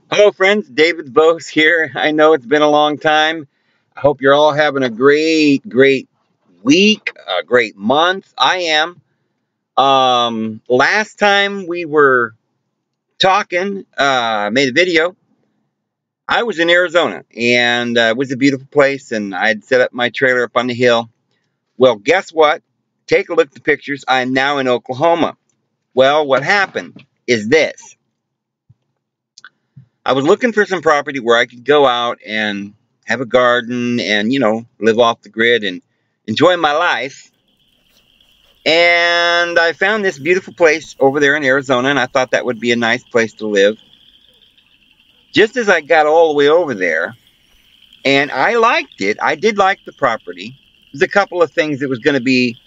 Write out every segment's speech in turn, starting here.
Hello, friends. David Vos here. I know it's been a long time. I hope you're all having a great week, a great month. I am. Last time we were talking, made a video. I was in Arizona, and it was a beautiful place, and I'd set up my trailer up on the hill. Well, guess what? Take a look at the pictures. I'm now in Oklahoma. Well, what happened is this. I was looking for some property where I could go out and have a garden and, live off the grid and enjoy my life. And I found this beautiful place over there in Arizona, and I thought that would be a nice place to live. Just as I got all the way over there, and I liked it, I did like the property. There's a couple of things that was going to be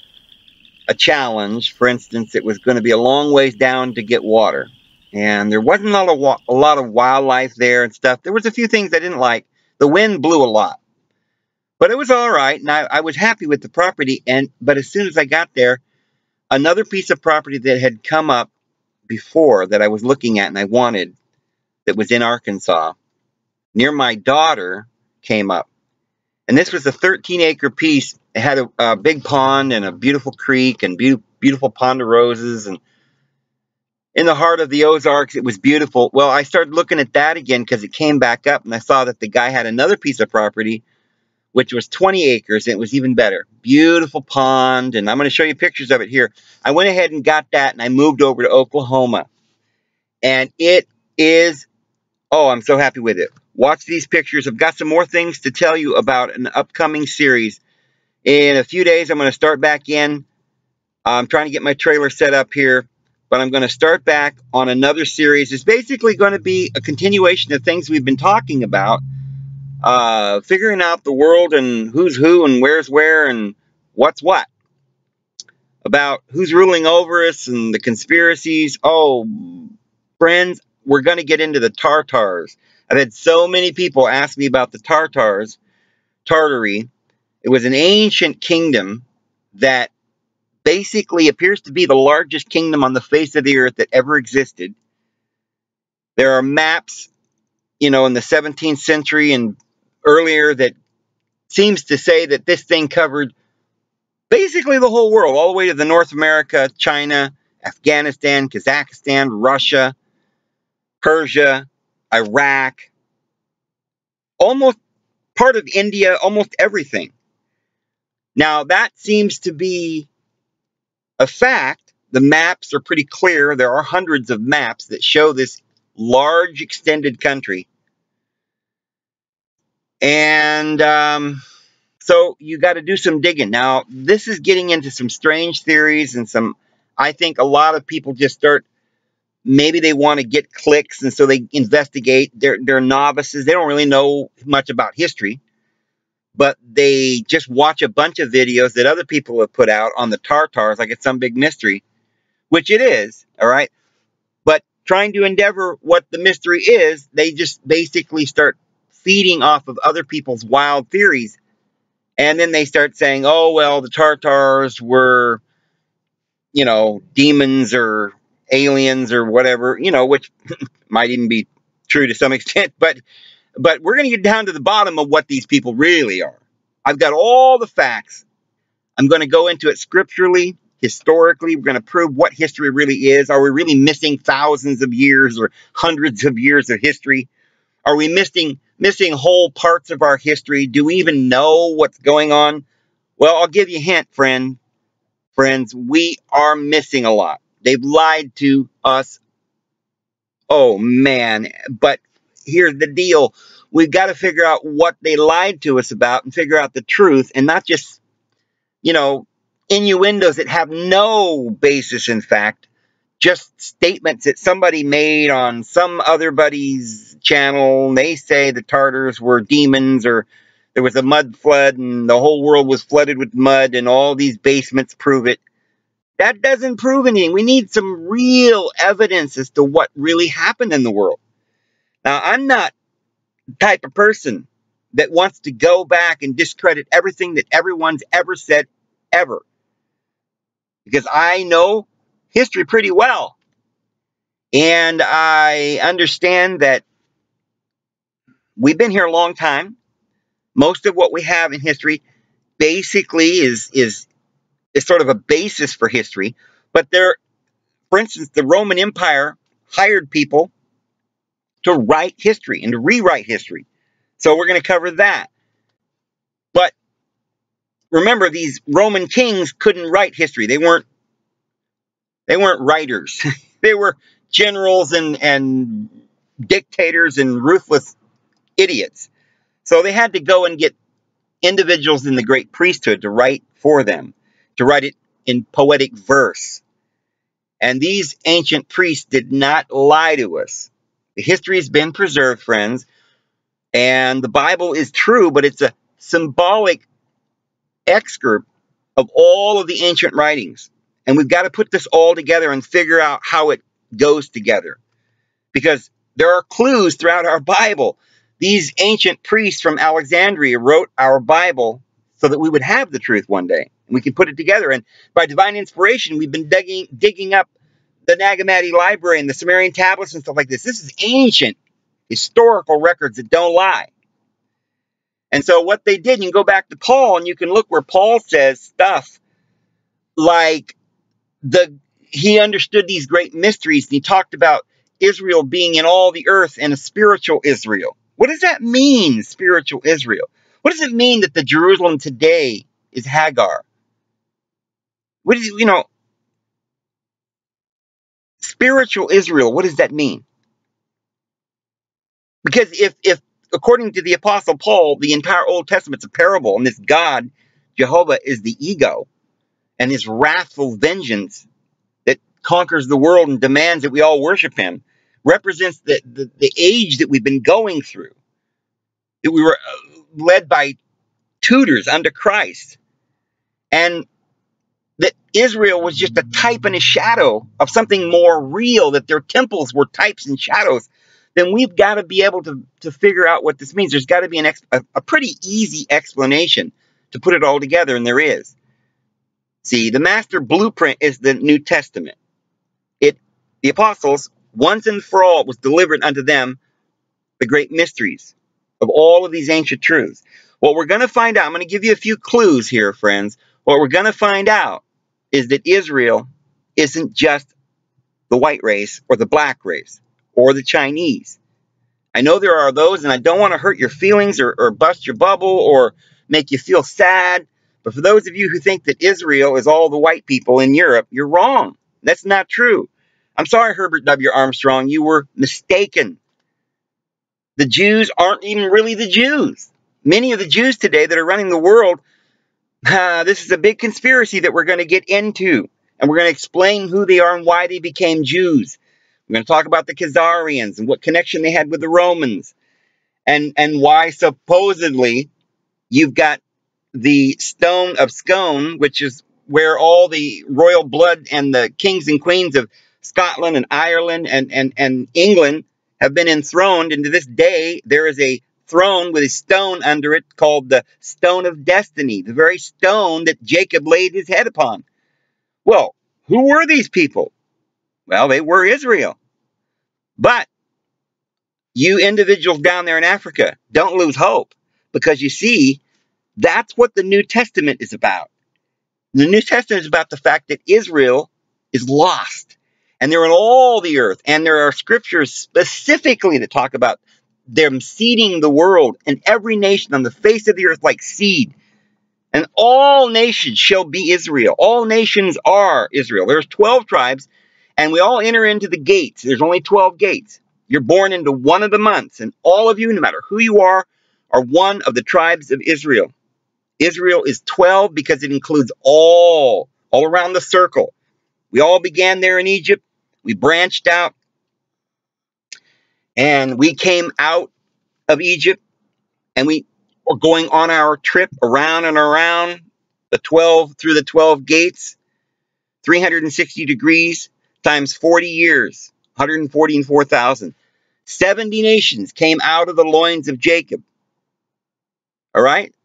a challenge. For instance, it was going to be a long ways down to get water. And there wasn't a lot of wildlife there and stuff. There was a few things I didn't like. The wind blew a lot. But it was all right, and I was happy with the property. But as soon as I got there, another piece of property that had come up before that I was looking at and I wanted, that was in Arkansas, near my daughter, came up. And this was a 13-acre piece. It had a big pond and a beautiful creek and beautiful pond of roses. And in the heart of the Ozarks, it was beautiful. Well, I started looking at that again because it came back up, and I saw that the guy had another piece of property which was 20 acres, and it was even better. Beautiful pond, and I'm going to show you pictures of it here. I went ahead and got that, and I moved over to Oklahoma. And it is, oh, I'm so happy with it. Watch these pictures. I've got some more things to tell you about an upcoming series. In a few days, I'm going to start back in. I'm trying to get my trailer set up here, but I'm going to start back on another series. It's basically going to be a continuation of things we've been talking about. Figuring out the world and who's who and where's where and what's what. About who's ruling over us and the conspiracies. Oh, friends, we're going to get into the Tartars. I've had so many people ask me about the Tartars, Tartary. It was an ancient kingdom that basically appears to be the largest kingdom on the face of the earth that ever existed. There are maps, in the 17th century and earlier that seems to say that this thing covered basically the whole world, all the way to the North America, China, Afghanistan, Kazakhstan, Russia, Persia, Iraq, almost part of India, almost everything. Now, that seems to be a fact. The maps are pretty clear. There are hundreds of maps that show this large, extended country. And so you got to do some digging. Now, this is getting into some strange theories and I think a lot of people just start, maybe they want to get clicks, and so they investigate. They're novices. They don't really know much about history, but they just watch a bunch of videos that other people have put out on the Tartars like it's some big mystery, which it is, all right? But trying to endeavor what the mystery is, they just basically start feeding off of other people's wild theories. And then they start saying, oh, well, the Tartars were, demons or aliens or whatever, which might even be true to some extent. But we're going to get down to the bottom of what these people really are. I've got all the facts. I'm going to go into it scripturally, historically. We're going to prove what history really is. Are we really missing thousands of years or hundreds of years of history? Are we missing whole parts of our history? Do we even know what's going on? Well, I'll give you a hint, friends. We are missing a lot. They've lied to us. Oh, man. But here's the deal. We've got to figure out what they lied to us about and figure out the truth, and not just, innuendos that have no basis in fact, just statements that somebody made on some other buddy's channel. They say the Tartars were demons, or there was a mud flood and the whole world was flooded with mud and all these basements prove it. That doesn't prove anything. We need some real evidence as to what really happened in the world. Now, I'm not the type of person that wants to go back and discredit everything that everyone's ever said, ever. Because I know history pretty well. And I understand that we've been here a long time. Most of what we have in history basically is sort of a basis for history. But there, for instance, the Roman Empire hired people to write history and to rewrite history. So we're going to cover that. But remember, these Roman kings couldn't write history. They weren't writers. They were generals and dictators and ruthless idiots. So they had to go and get individuals in the great priesthood to write for them, to write it in poetic verse. And these ancient priests did not lie to us. The history has been preserved, friends, and the Bible is true, but it's a symbolic excerpt of all of the ancient writings. And we've got to put this all together and figure out how it goes together. Because there are clues throughout our Bible. These ancient priests from Alexandria wrote our Bible so that we would have the truth one day. And we can put it together. And by divine inspiration, we've been digging up the Nag Hammadi Library and the Sumerian tablets and stuff like this. This is ancient historical records that don't lie. And so what they did, you can go back to Paul and you can look where Paul says stuff like he understood these great mysteries, and he talked about Israel being in all the earth and a spiritual Israel. What does that mean, spiritual Israel? What does it mean that the Jerusalem today is Hagar? What is, spiritual Israel, what does that mean? Because if according to the Apostle Paul, the entire Old Testament's a parable, and this God, Jehovah, is the ego, and his wrathful vengeance that conquers the world and demands that we all worship him, represents the age that we've been going through. That we were led by tutors under Christ. And that Israel was just a type and a shadow of something more real, that their temples were types and shadows. Then we've got to be able to figure out what this means. There's got to be a pretty easy explanation to put it all together, and there is. See, the master blueprint is the New Testament. The apostles, once and for all, was delivered unto them the great mysteries of all of these ancient truths. What we're going to find out, I'm going to give you a few clues here, friends. What we're going to find out is that Israel isn't just the white race or the black race or the Chinese. I know there are those, and I don't want to hurt your feelings or bust your bubble or make you feel sad. But for those of you who think that Israel is all the white people in Europe, you're wrong. That's not true. I'm sorry, Herbert W. Armstrong, you were mistaken. The Jews aren't even really the Jews. Many of the Jews today that are running the world, this is a big conspiracy that we're going to get into. And we're going to explain who they are and why they became Jews. We're going to talk about the Khazarians and what connection they had with the Romans. And why supposedly you've got the Stone of Scone, which is where all the royal blood and the kings and queens of Scotland and Ireland and England have been enthroned. And to this day, there is a throne with a stone under it called the Stone of Destiny, the very stone that Jacob laid his head upon. Well, who were these people? Well, they were Israel. But you individuals down there in Africa, don't lose hope, because you see, that's what the New Testament is about. The New Testament is about the fact that Israel is lost. And they're in all the earth. And there are scriptures specifically that talk about them seeding the world and every nation on the face of the earth like seed. And all nations shall be Israel. All nations are Israel. There's 12 tribes, and we all enter into the gates. There's only 12 gates. You're born into one of the months, and all of you, no matter who you are one of the tribes of Israel. Israel is 12 because it includes all around the circle. We all began there in Egypt. We branched out, and we came out of Egypt, and we are going on our trip around and around through the 12 gates, 360 degrees times 40 years, 144,000. 70 nations came out of the loins of Jacob. All right?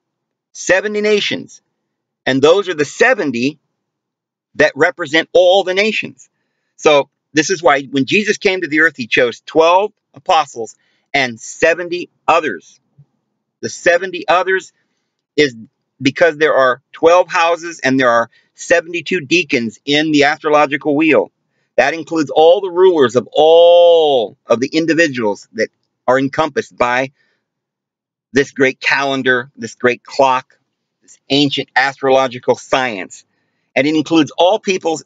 70 nations. And those are the 70 that represent all the nations. So this is why when Jesus came to the earth, he chose 12 apostles and 70 others. The 70 others is because there are 12 houses and there are 72 deacons in the astrological wheel. That includes all the rulers of all of the individuals that are encompassed by this great calendar, this great clock, this ancient astrological science. And it includes all peoples.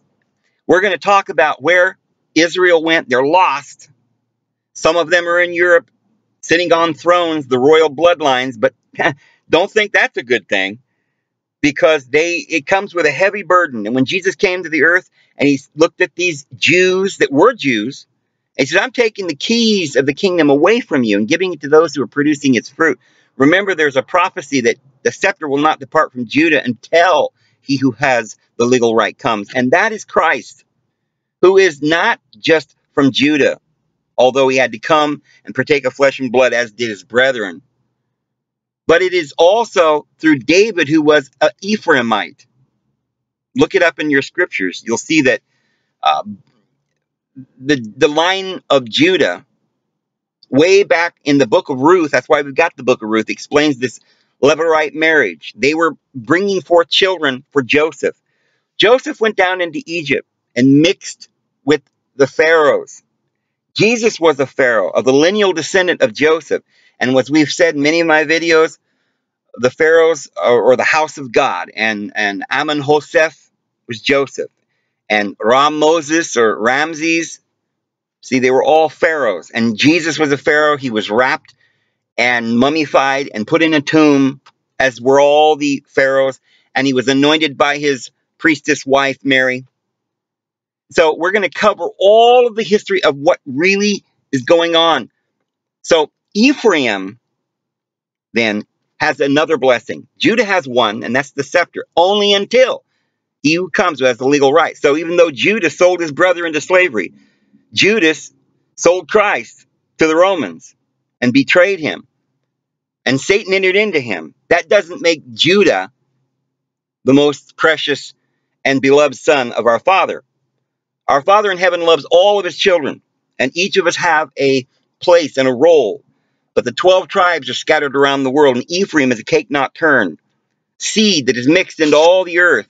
We're going to talk about where Israel went. They're lost. Some of them are in Europe, sitting on thrones, the royal bloodlines, but don't think that's a good thing, because it comes with a heavy burden. And when Jesus came to the earth and he looked at these Jews that were Jews, and he said, I'm taking the keys of the kingdom away from you and giving it to those who are producing its fruit. Remember, there's a prophecy that the scepter will not depart from Judah until he who has the legal right comes. And that is Christ, who is not just from Judah, although he had to come and partake of flesh and blood, as did his brethren. But it is also through David, who was an Ephraimite. Look it up in your scriptures. You'll see that the line of Judah, way back in the book of Ruth, that's why we've got the book of Ruth, explains this Levirate marriage. They were bringing forth children for Joseph. Joseph went down into Egypt and mixed with the pharaohs. Jesus was a pharaoh, of the lineal descendant of Joseph. And as we've said in many of my videos, the pharaohs or the house of God, and Ammon-Hoseph was Joseph, and Moses or Ramses, see, they were all pharaohs. And Jesus was a pharaoh. He was wrapped and mummified and put in a tomb, as were all the pharaohs, and he was anointed by his priestess wife, Mary. So we're going to cover all of the history of what really is going on. So Ephraim then has another blessing. Judah has one, and that's the scepter, only until he who comes who has the legal right. So even though Judah sold his brother into slavery, Judas sold Christ to the Romans and betrayed him, and Satan entered into him. That doesn't make Judah the most precious and beloved son of our Father. Our Father in heaven loves all of his children, and each of us have a place and a role. But the 12 tribes are scattered around the world, and Ephraim is a cake not turned, seed that is mixed into all the earth.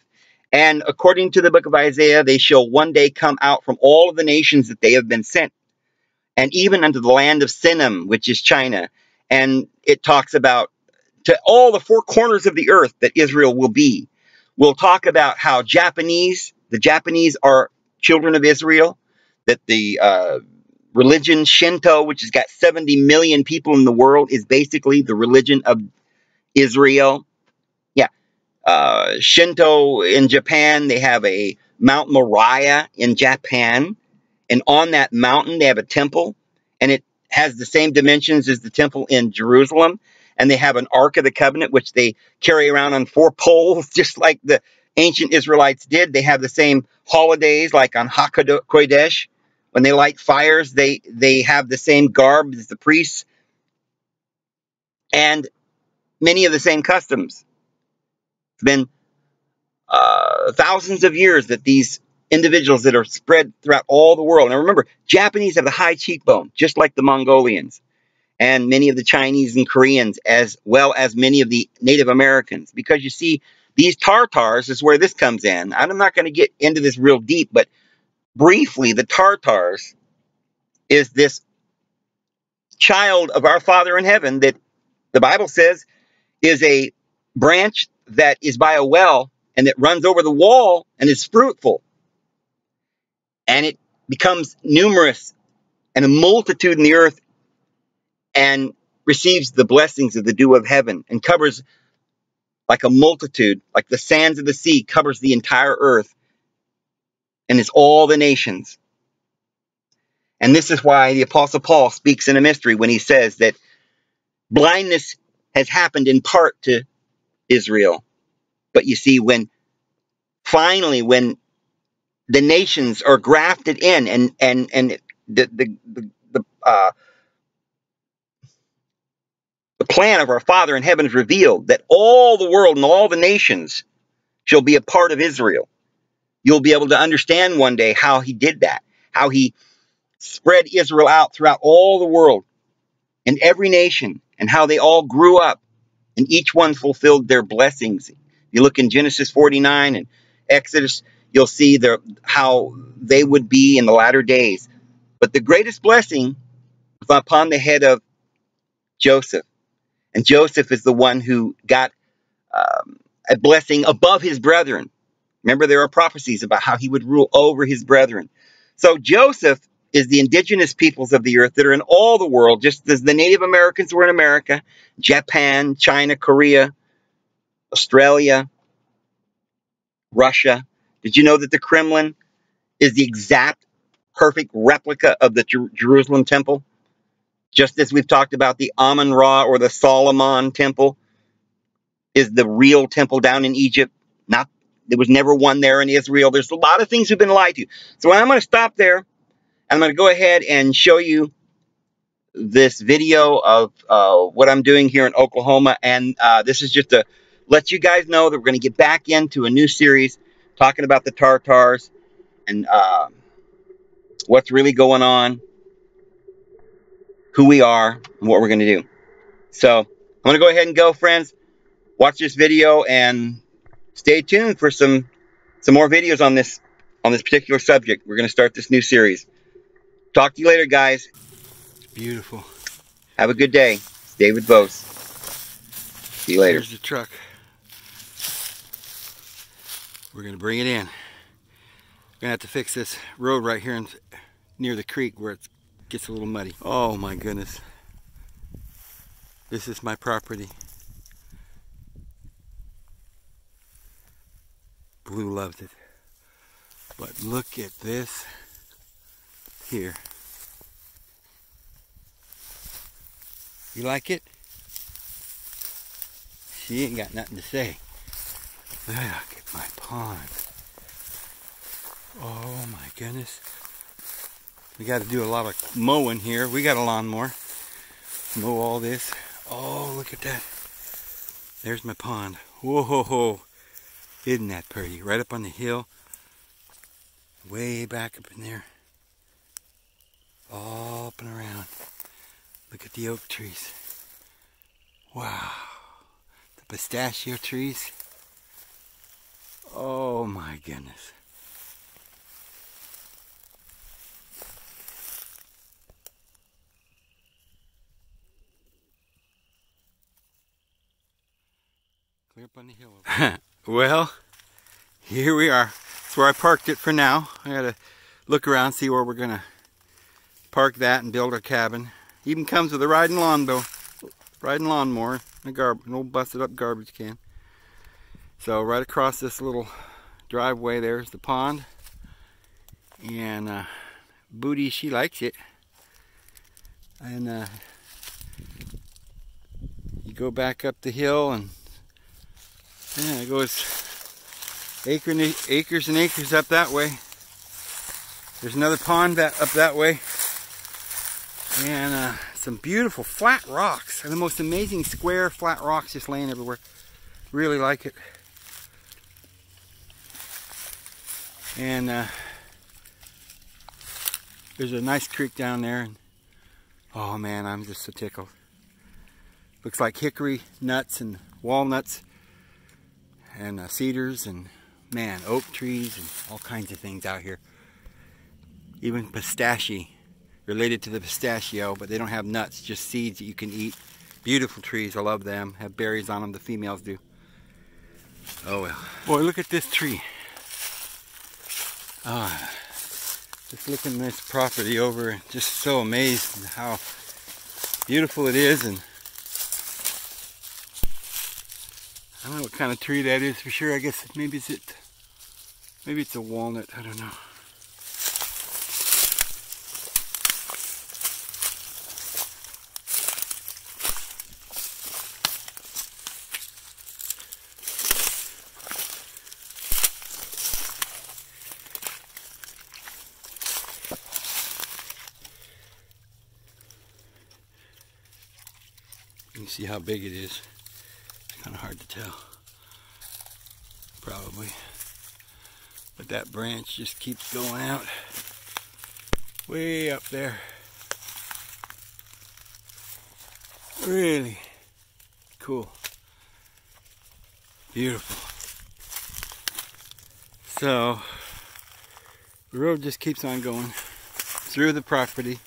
And according to the book of Isaiah, they shall one day come out from all of the nations that they have been sent, and even unto the land of Sinim, which is China. And it talks about to all the four corners of the earth that Israel will be. We'll talk about how the Japanese are children of Israel, that the religion Shinto, which has got 70 million people in the world, is basically the religion of Israel. Yeah. Shinto in Japan, they have a Mount Moriah in Japan. And on that mountain, they have a temple. And it has the same dimensions as the temple in Jerusalem. And they have an Ark of the Covenant, which they carry around on 4 poles, just like the ancient Israelites did. They have the same holidays, like on HaKodesh. When they light fires, they have the same garb as the priests. And many of the same customs. It's been thousands of years that these individuals that are spread throughout all the world. Now remember, Japanese have the high cheekbone, just like the Mongolians, and many of the Chinese and Koreans, as well as many of the Native Americans. Because you see, these Tartars is where this comes in. I'm not going to get into this real deep, but briefly, the Tartars is this child of our Father in heaven that the Bible says is a branch that is by a well and that runs over the wall and is fruitful. And it becomes numerous and a multitude in the earth and receives the blessings of the dew of heaven and covers like a multitude, like the sands of the sea, covers the entire earth and is all the nations. And this is why the Apostle Paul speaks in a mystery when he says that blindness has happened in part to Israel. But you see, when finally, when the nations are grafted in and the plan of our Father in heaven is revealed, that all the world and all the nations shall be a part of Israel. You'll be able to understand one day how he did that, how he spread Israel out throughout all the world in every nation and how they all grew up and each one fulfilled their blessings. You look in Genesis 49 and Exodus, you'll see how they would be in the latter days. But the greatest blessing was upon the head of Joseph. And Joseph is the one who got a blessing above his brethren. Remember, there are prophecies about how he would rule over his brethren. So Joseph is the indigenous peoples of the earth that are in all the world, just as the Native Americans were in America, Japan, China, Korea, Australia, Russia. Did you know that the Kremlin is the exact perfect replica of the Jerusalem temple? Just as we've talked about the Amun-Ra or the Solomon temple is the real temple down in Egypt. There was never one there in Israel. There's a lot of things have been lied to. So I'm going to stop there. I'm going to go ahead and show you this video of what I'm doing here in Oklahoma. And this is just to let you guys know that we're going to get back into a new series talking about the Tartars and what's really going on, who we are, and what we're going to do. So I'm going to go ahead and go, friends. Watch this video and stay tuned for some more videos on this particular subject. We're going to start this new series. Talk to you later, guys. Beautiful. Have a good day. It's David Bose. See you later. Here's the truck. We're going to bring it in. We're going to have to fix this road right here near the creek where it gets a little muddy. Oh my goodness. This is my property. Blue loves it. But look at this here. You like it? She ain't got nothing to say. Look at my pond. Oh my goodness. We got to do a lot of mowing here. We got a lawnmower. Mow all this. Oh, look at that. There's my pond. Whoa. Isn't that pretty? Right up on the hill. Way back up in there. All up and around. Look at the oak trees. Wow. The pistachio trees. Oh my goodness. Clear up on the hill. Well, here we are. That's where I parked it for now. I gotta look around, see where we're gonna park that and build our cabin. Even comes with a riding lawnmower, an old busted up garbage can. So right across this little driveway there's the pond. And Booty, she likes it. And you go back up the hill and yeah, it goes acres and acres up that way. There's another pond up that way. And some beautiful flat rocks. And the most amazing square flat rocks just laying everywhere. Really like it. And there's a nice creek down there. And, oh man, I'm just so tickled. Looks like hickory nuts and walnuts. And cedars and, man, oak trees and all kinds of things out here. Even pistachio, related to the pistachio, but they don't have nuts, just seeds that you can eat. Beautiful trees, I love them. Have berries on them, the females do. Oh well. Boy, look at this tree. Just looking at this property over, just so amazed at how beautiful it is. And I don't know what kind of tree that is for sure. I guess maybe it's a walnut. I don't know. You can see how big it is. It's kind of hard to tell. Probably. But that branch just keeps going out. Way up there. Really cool. Beautiful. So the road just keeps on going through the property,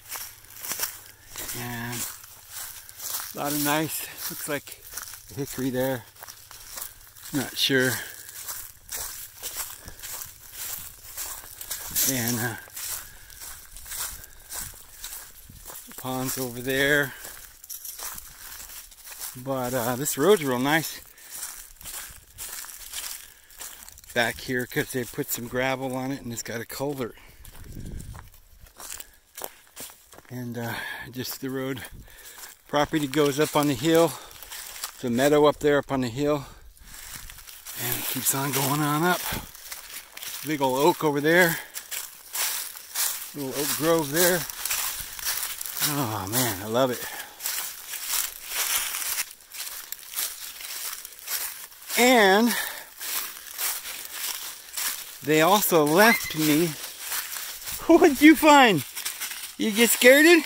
and a lot of nice, looks like hickory there, not sure, and the ponds over there, but this road's real nice back here because they put some gravel on it and it's got a culvert. And just the road property goes up on the hill. There's a meadow up there up on the hill. And it keeps on going on up. Big old oak over there. Little oak grove there. Oh man, I love it. And they also left me. What'd you find? You get scared? You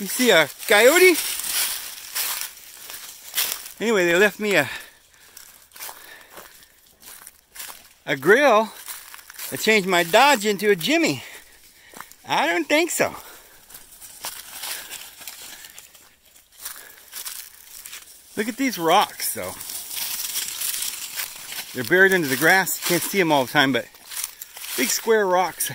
see a coyote? Anyway, they left me a grill that changed my Dodge into a Jimmy. I don't think so. Look at these rocks, though. They're buried under the grass. You can't see them all the time, but big square rocks.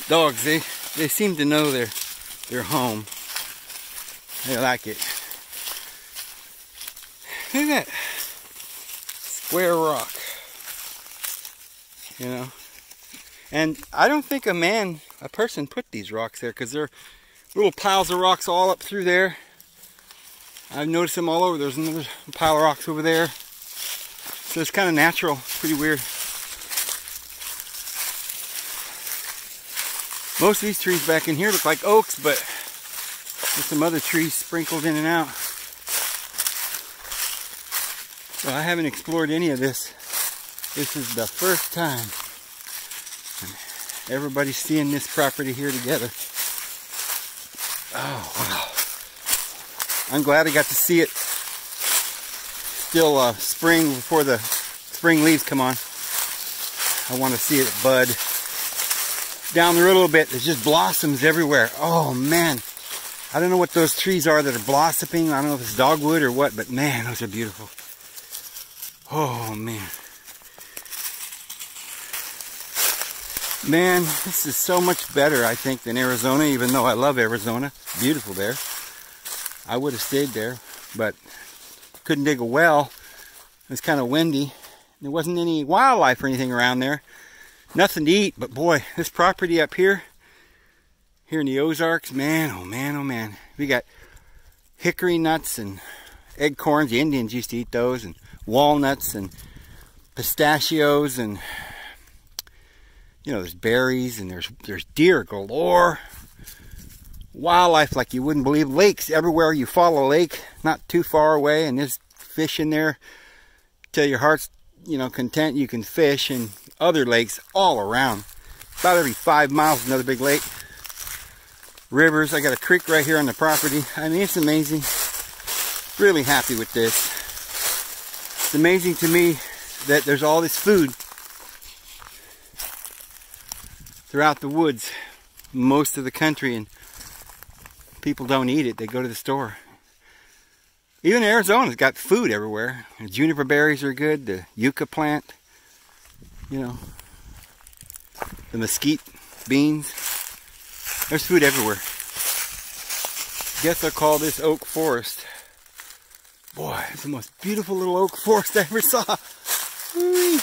Dogs, they seem to know their home. They like it. Look at that square rock. You know, and I don't think a person put these rocks there, because they're little piles of rocks all up through there. I've noticed them all over. There's another pile of rocks over there. So it's kind of natural. Pretty weird. Most of these trees back in here look like oaks, but there's some other trees sprinkled in and out. So I haven't explored any of this. This is the first time. Everybody's seeing this property here together. Oh, wow. I'm glad I got to see it. Still spring before the spring leaves come on. I want to see it bud. Down the road a little bit, there's just blossoms everywhere. Oh man. I don't know what those trees are that are blossoming. I don't know if it's dogwood or what, but man, those are beautiful. Oh man. Man, this is so much better, I think, than Arizona, even though I love Arizona. It's beautiful there. I would have stayed there, but couldn't dig a well. It was kind of windy. There wasn't any wildlife or anything around there. Nothing to eat, but boy, this property up here in the Ozarks, man, oh man, oh man. We got hickory nuts and acorns. The Indians used to eat those, and walnuts and pistachios, and you know, there's berries, and there's deer galore. Wildlife like you wouldn't believe. Lakes everywhere. You follow a lake not too far away, and there's fish in there till your heart's, you know, content. You can fish in other lakes all around. About every 5 miles another big lake. Rivers. I got a creek right here on the property. I mean, it's amazing. Really happy with this. It's amazing to me that there's all this food throughout the woods, most of the country, and people don't eat it. They go to the store. Even Arizona's got food everywhere. The juniper berries are good. The yucca plant, you know, the mesquite beans. There's food everywhere. Guess I'll call this oak forest. Boy, it's the most beautiful little oak forest I ever saw. Whee!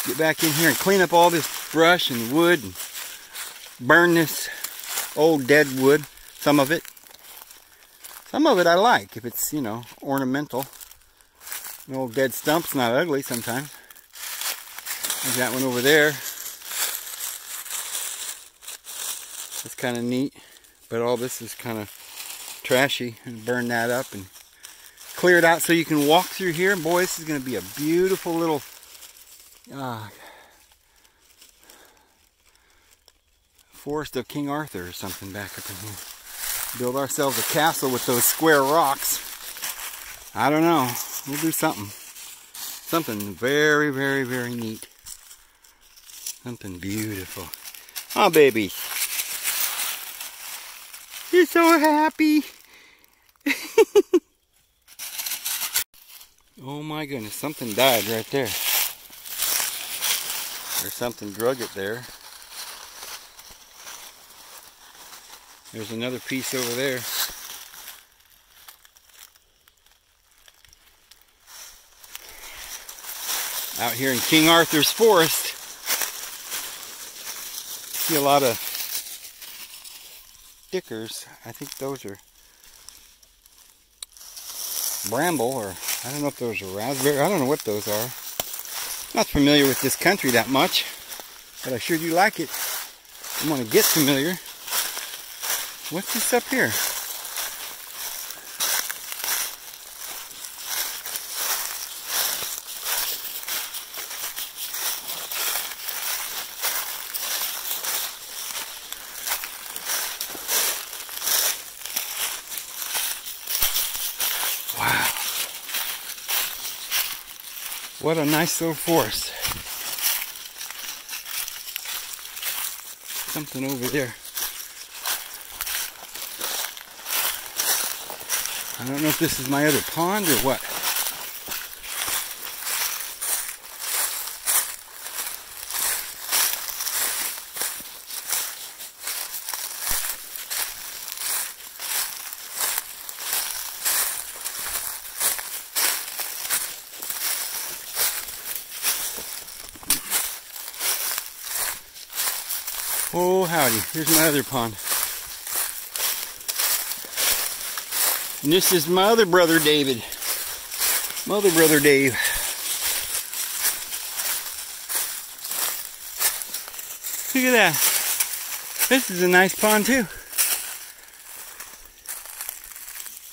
Get back in here and clean up all this brush and wood and burn this old dead wood. Some of it I like if it's, you know, ornamental. An old dead stump's not ugly sometimes. There's that one over there. It's kind of neat, but all this is kind of trashy, and burn that up and clear it out so you can walk through here. Boy, this is going to be a beautiful little Forest of King Arthur or something back up in here. Build ourselves a castle with those square rocks. I don't know. We'll do something. Something very, very, very neat. Something beautiful. Oh, baby. You're so happy. Oh my goodness, something died right there. Or something drug it there. There's another piece over there. Out here in King Arthur's forest, see a lot of stickers. I think those are bramble, or I don't know if those are raspberry. I don't know what those are. Not familiar with this country that much, but I sure do like it. I'm going to get familiar. What's this up here? Wow. What a nice little forest. Something over there. I don't know if this is my other pond or what. Oh, howdy. Here's my other pond. And this is my other brother, David. My other brother, Dave. Look at that. This is a nice pond, too.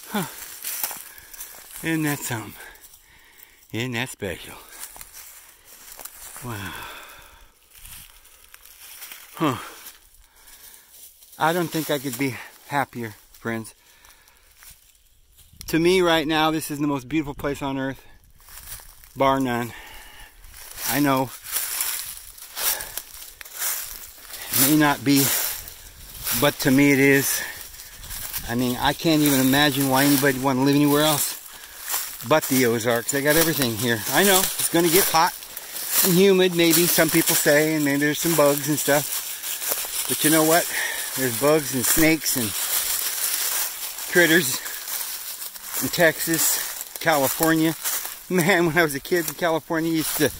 Huh. Isn't that something? Isn't that special? Wow. Huh. I don't think I could be happier, friends. To me right now, this is the most beautiful place on earth, bar none. I know it may not be, but to me it is. I mean, I can't even imagine why anybody would want to live anywhere else but the Ozarks. They got everything here. I know it's going to get hot and humid, maybe some people say, and maybe there's some bugs and stuff. But you know what? There's bugs and snakes and critters in Texas, California. Man, when I was a kid in California, I used to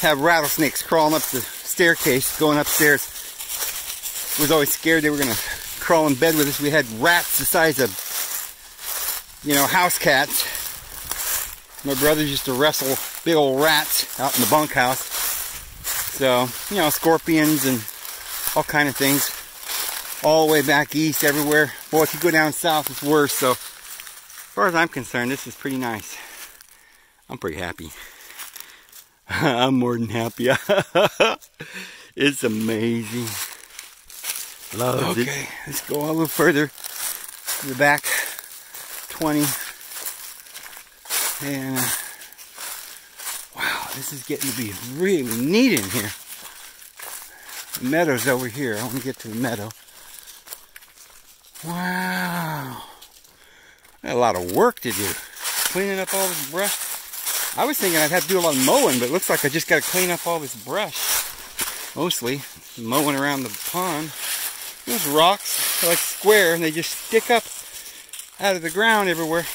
have rattlesnakes crawling up the staircase, going upstairs. I was always scared they were going to crawl in bed with us. We had rats the size of, you know, house cats. My brothers used to wrestle big old rats out in the bunkhouse. So, you know, scorpions and all kind of things. All the way back east, everywhere. Boy, if you go down south, it's worse. So, as far as I'm concerned, this is pretty nice. I'm pretty happy. I'm more than happy. It's amazing. Love it. Okay, let's go a little further to the back 20. And wow, this is getting to be really neat in here. The meadow's over here. I want to get to the meadow. Wow. Got a lot of work to do. Cleaning up all this brush. I was thinking I'd have to do a lot of mowing, but it looks like I just got to clean up all this brush. Mostly mowing around the pond. Those rocks are like square and they just stick up out of the ground everywhere.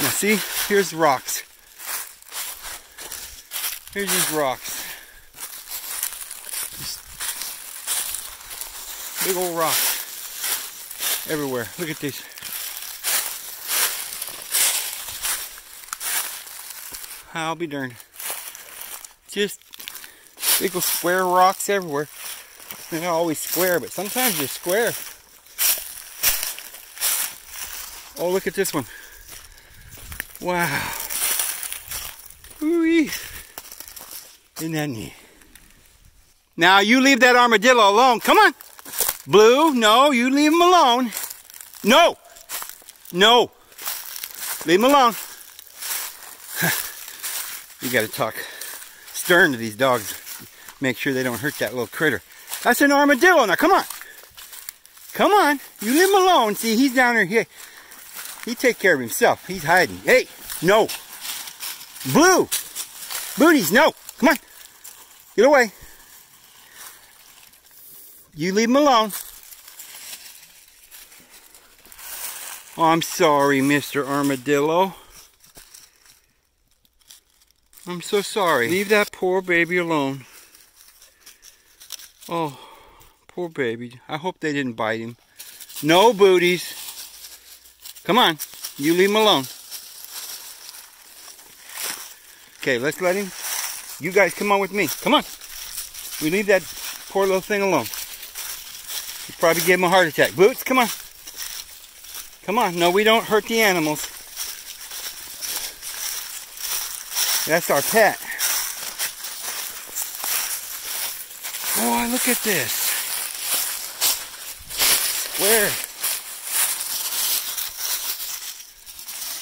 Now see, here's the rocks. Here's these rocks. Just big old rocks everywhere. Look at these. I'll be darned. Just big old square rocks everywhere. They're not always square, but sometimes they're square. Oh, look at this one. Wow. Ooh-wee. Isn't that neat? Now you leave that armadillo alone. Come on. Blue, no, you leave him alone. No. No. Leave him alone. You got to talk stern to these dogs. Make sure they don't hurt that little critter. That's an armadillo. Now come on. Come on. You leave him alone. See, he's down there. He take care of himself. He's hiding. Hey, no. Blue. Booties, no. Come on. Get away. You leave him alone. Oh, I'm sorry, Mr. Armadillo. I'm so sorry. Leave that poor baby alone. Oh, poor baby. I hope they didn't bite him. No booties. Come on. You leave him alone. Okay, let's let him. You guys come on with me. Come on. We leave that poor little thing alone. You probably gave him a heart attack. Boots, come on. Come on. No, we don't hurt the animals. That's our pet. Oh, look at this. Square.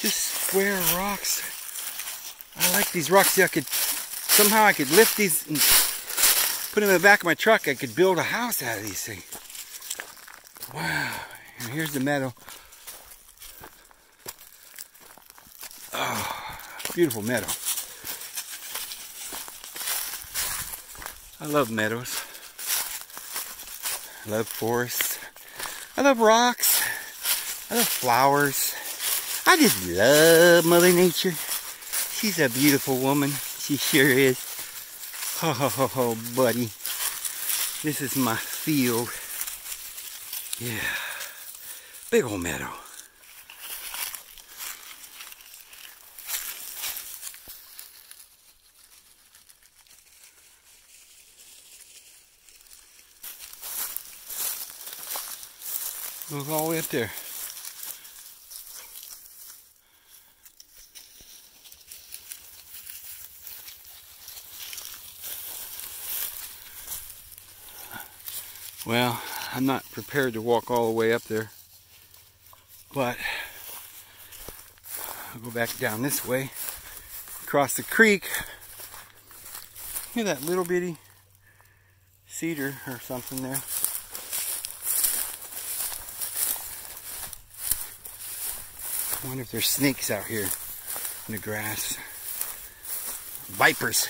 Just square rocks. I like these rocks. See, somehow I could lift these and put them in the back of my truck. I could build a house out of these things. Wow. And here's the meadow. Oh, beautiful meadow. I love meadows. I love forests. I love rocks. I love flowers. I just love Mother Nature. She's a beautiful woman. She sure is. Ho ho ho ho, buddy. This is my field. Yeah. Big old meadow. Goes all the way up there. Well, I'm not prepared to walk all the way up there, but I'll go back down this way, across the creek. Look at that little bitty cedar or something there. I wonder if there's snakes out here in the grass. Vipers.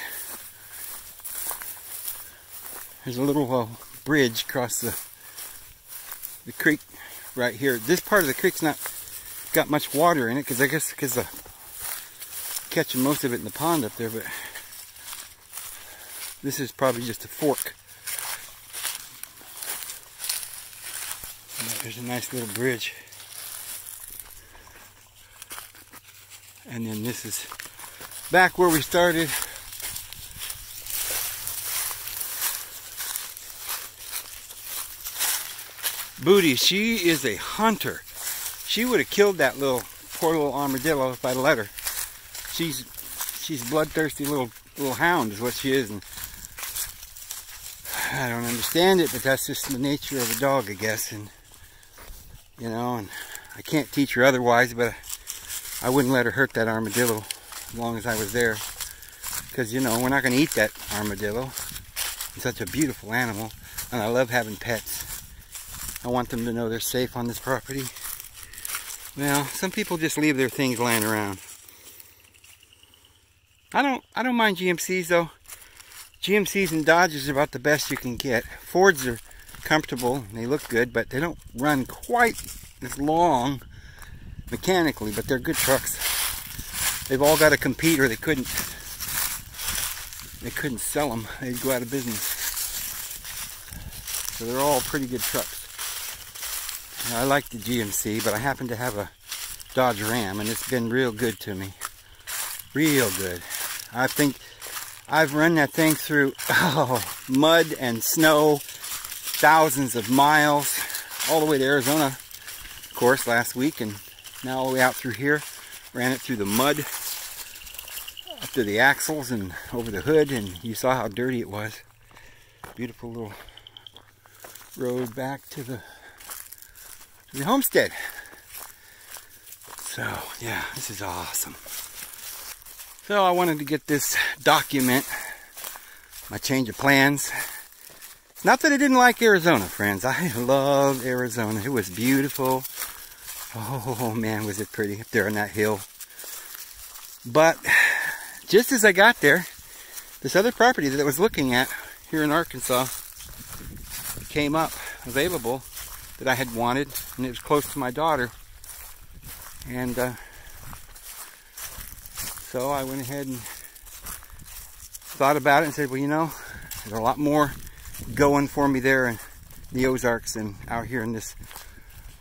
There's a little bridge across the creek right here. This part of the creek's not got much water in it, because I guess because catching most of it in the pond up there, but this is probably just a fork. There's a nice little bridge. And then this is back where we started. Booty, she is a hunter. She would have killed that poor little armadillo if I'd let her. She's bloodthirsty little hound is what she is, and I don't understand it, but that's just the nature of a dog, I guess. And you know, and I can't teach her otherwise, but I wouldn't let her hurt that armadillo as long as I was there, because you know, we're not going to eat that armadillo. It's such a beautiful animal, and I love having pets. I want them to know they're safe on this property. Well, some people just leave their things lying around. I don't mind GMCs though. GMCs and Dodges are about the best you can get. Fords are comfortable and they look good, but they don't run quite as long mechanically, but they're good trucks. They've all got to compete, or they couldn't sell them. They'd go out of business. So they're all pretty good trucks. I like the GMC, but I happen to have a Dodge Ram, and it's been real good to me. Real good. I think I've run that thing through mud and snow, thousands of miles, all the way to Arizona, of course, last week, and now all the way out through here. Ran it through the mud, up to the axles and over the hood, and you saw how dirty it was. Beautiful little road back to the homestead. So yeah, this is awesome. So I wanted to get this document, my change of plans. It's not that I didn't like Arizona, friends. I love Arizona. It was beautiful. Oh man, was it pretty up there on that hill. But just as I got there, this other property that I was looking at here in Arkansas came up available that I had wanted, and it was close to my daughter. And so I went ahead and thought about it and said, well, you know, there's a lot more going for me there in the Ozarks than out here in this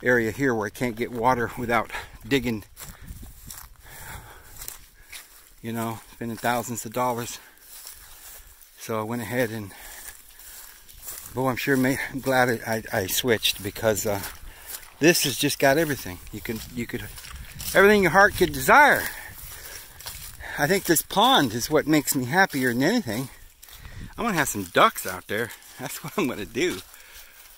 area here where I can't get water without digging, you know, spending thousands of dollars. So I went ahead and, boy, I'm sure I'm glad I switched, because this has just got everything. You could everything your heart could desire. I think this pond is what makes me happier than anything. I'm gonna have some ducks out there. That's what I'm gonna do.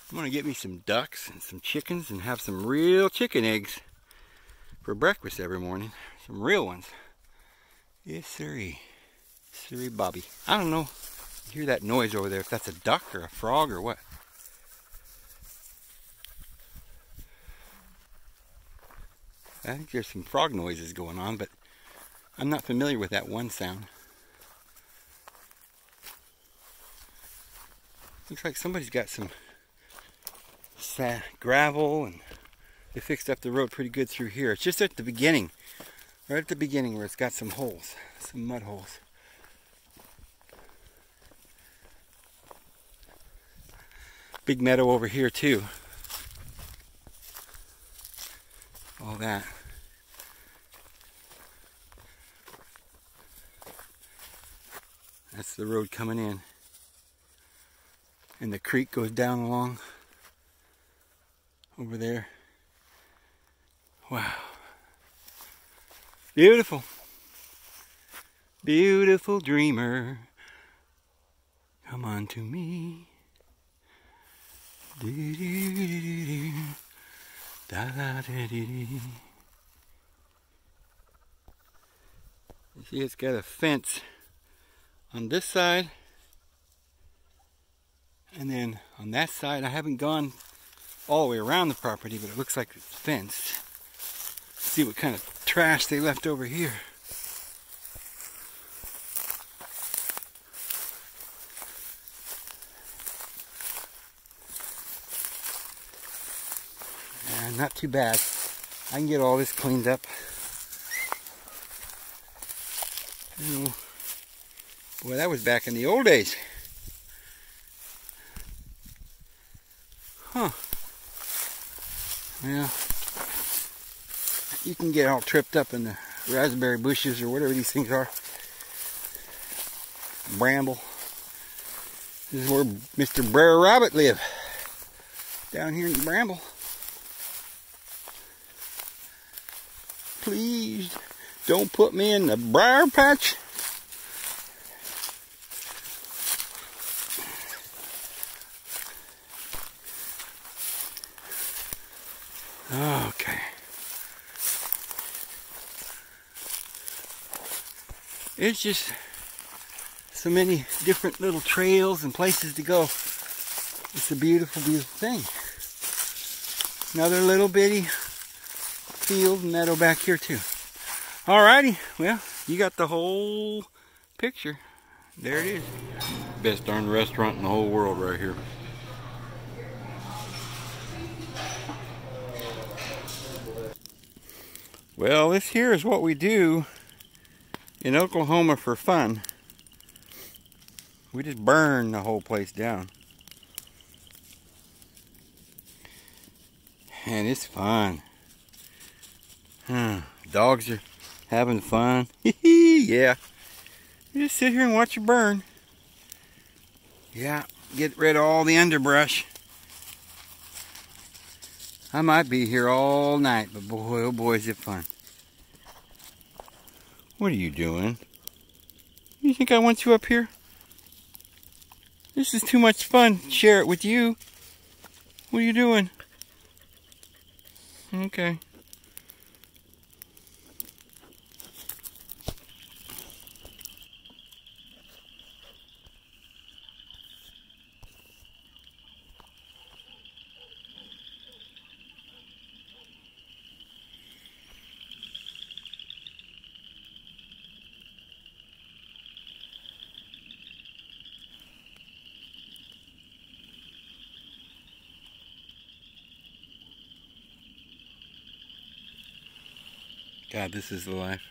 I'm gonna get me some ducks and some chickens and have some real chicken eggs for breakfast every morning. Some real ones. Yes, sirree. Sirree Bobby. I don't know. You hear that noise over there, if that's a duck or a frog or what. I think there's some frog noises going on, but I'm not familiar with that one sound. Looks like somebody's got some gravel, and they fixed up the road pretty good through here. It's just at the beginning, right at the beginning where it's got some holes, some mud holes. Big meadow over here too. All that. That's the road coming in. And the creek goes down along over there. Wow. Beautiful. Beautiful dreamer. Come on to me. You see, it's got a fence on this side, and then on that side. I haven't gone all the way around the property, but it looks like it's fenced. Let's see what kind of trash they left over here. Not too bad. I can get all this cleaned up. Oh, boy, that was back in the old days. Huh. Well, you can get all tripped up in the raspberry bushes or whatever these things are. Bramble. This is where Mr. Brer Rabbit lived. Down here in the bramble. Please don't put me in the briar patch. Okay. It's just so many different little trails and places to go. It's a beautiful, beautiful thing. Another little bitty field and meadow back here too. Alrighty, well, you got the whole picture. There it is. Best darn restaurant in the whole world right here. Well, this here is what we do in Oklahoma for fun. We just burn the whole place down. And it's fun. Dogs are having fun. Yeah. You just sit here and watch it burn. Yeah, get rid of all the underbrush. I might be here all night, but boy, oh boy, is it fun. What are you doing? You think I want you up here? This is too much fun. Share it with you. What are you doing? Okay. God, this is the life.